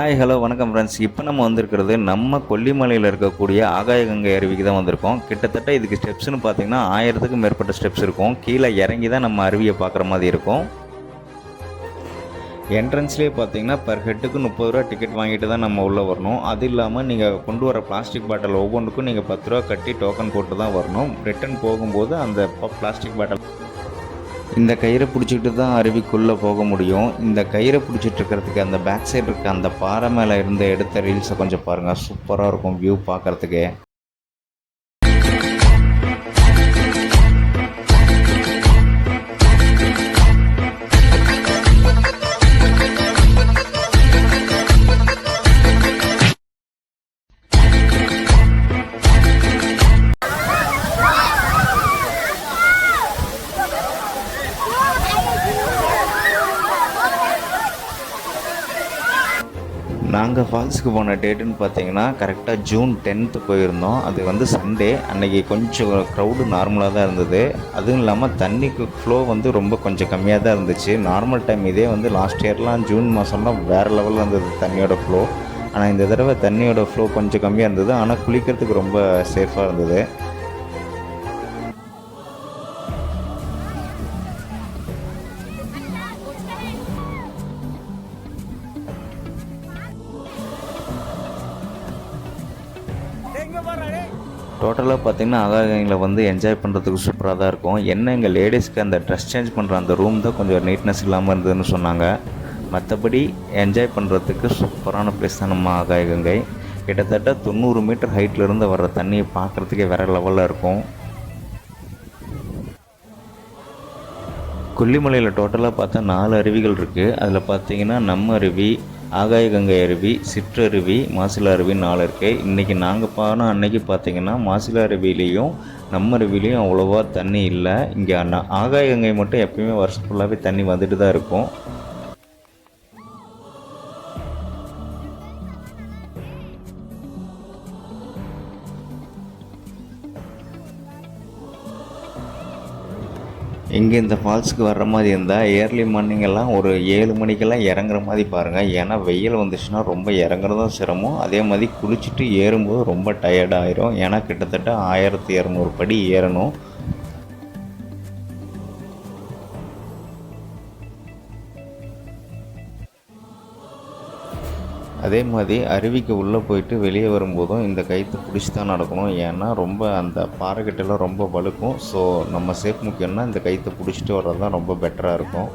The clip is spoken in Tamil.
ஹாய் ஹலோ வணக்கம் ஃப்ரெண்ட்ஸ். இப்போ நம்ம வந்திருக்கிறது நம்ம கொல்லிமலையில் இருக்கக்கூடிய ஆகாயகங்கை அருவிக்கு தான் வந்திருக்கோம். கிட்டத்தட்ட இதுக்கு ஸ்டெப்ஸ்னு பார்த்தீங்கன்னா 1000க்கும் மேற்பட்ட ஸ்டெப்ஸ் இருக்கும். கீழே இறங்கி தான் நம்ம அருவியை பார்க்குற மாதிரி இருக்கும். என்ட்ரன்ஸ்லேயே பார்த்தீங்கன்னா பர் ஹெட்டுக்கு 30 ரூபா டிக்கெட் வாங்கிட்டு தான் நம்ம உள்ளே வரணும். அது இல்லாமல் நீங்கள் கொண்டு வர பிளாஸ்டிக் பாட்டில் ஒவ்வொன்றுக்கும் நீங்கள் 10 ரூபா கட்டி டோக்கன் போட்டு தான் வரணும். ரிட்டன் போகும்போது அந்த பிளாஸ்டிக் பாட்டில் இந்த கயிறை பிடிச்சிக்கிட்டு தான் அருவிக்குள்ளே போக முடியும். இந்த கயிறை பிடிச்சிட்டு இருக்கிறதுக்கு அந்த பேக் சைடு இருக்க அந்த பாறை மேலே இருந்து எடுத்த ரீல்ஸை கொஞ்சம் பாருங்கள். சூப்பராக இருக்கும் வியூ பார்க்குறதுக்கு. நாங்கள் ஃபால்ஸுக்கு போன டேட்டுன்னு பார்த்தீங்கன்னா கரெக்டாக ஜூன் 10th போயிருந்தோம். அது வந்து சண்டே. அன்றைக்கி கொஞ்சம் க்ரௌடு நார்மலாக தான் இருந்தது. அதுவும் இல்லாமல் தண்ணிக்கு ஃப்ளோ வந்து ரொம்ப கொஞ்சம் கம்மியாக தான் இருந்துச்சு. நார்மல் டைம் இதே வந்து லாஸ்ட் இயர்லாம் ஜூன் மாதம்லாம் வேறு லெவலில் இருந்தது தண்ணியோட ஃப்ளோ. ஆனால் இந்த தடவை தண்ணியோட ஃப்ளோ கொஞ்சம் கம்மியாக இருந்தது. ஆனால் குளிக்கிறதுக்கு ரொம்ப சேஃபாக இருந்தது. டோட்டலாக பார்த்திங்கன்னா ஆகாயகங்கையில் வந்து என்ஜாய் பண்ணுறதுக்கு சூப்பராக தான் இருக்கும். என்ன எங்கள் லேடிஸ்க்கு அந்த ட்ரெஸ் சேஞ்ச் பண்ணுற அந்த ரூம் தான் கொஞ்சம் நீட்னஸ் இல்லாமல் இருந்ததுன்னு சொன்னாங்க. மற்றபடி என்ஜாய் பண்ணுறதுக்கு சூப்பரான ப்ளேஸ் தான் நம்ம ஆகாயகங்கை. கிட்டத்தட்ட 90 மீட்டர் ஹைட்லேருந்து வர்ற தண்ணியை பார்க்குறதுக்கே வேறு லெவலில் இருக்கும். கொல்லிமலையில் டோட்டலாக பார்த்தா 4 அருவிகள் இருக்குது. அதில் பார்த்திங்கன்னா நம்ம அருவி, ஆகாயகங்கை அருவி, சிற்றருவி, மாசிலா அருவின்னு 4 இருக்குது. இன்றைக்கி நாங்கள் போன அன்னைக்கு பார்த்திங்கன்னா மாசிலா அருவிலையும் நம்ம அருவிலையும் அவ்வளோவா தண்ணி இல்லை. இங்கே ஆகாயகங்கை மட்டும் எப்பயுமே வருஷம் ஃபுல்லாகவே தண்ணி வந்துட்டு தான் இருக்கும். இங்கே இந்த ஃபால்ஸுக்கு வர்ற மாதிரி இருந்தால் ஏர்லி மார்னிங்கெல்லாம் ஒரு 7 மணிக்கெல்லாம் இறங்குற மாதிரி பாருங்கள். ஏன்னா வெயில் வந்துச்சுன்னா ரொம்ப இறங்குறதும் சிரமம். அதே மாதிரி குளிச்சுட்டு ஏறும்போது ரொம்ப டயர்டாகிடும். ஏன்னா கிட்டத்தட்ட 1200 படி ஏறணும். அதே மாதிரி அருவிக்கு உள்ளே போயிட்டு வெளியே வரும்போதும் இந்த கயிற்று பிடிச்சி தான் நடக்கணும். ஏன்னா ரொம்ப அந்த பாறைக்கட்டெல்லாம் ரொம்ப வழுக்கும். ஸோ நம்ம சேஃப் முக்கியம்னா இந்த கயிற்று பிடிச்சிட்டு வர்றது தான் ரொம்ப பெட்டராக இருக்கும்.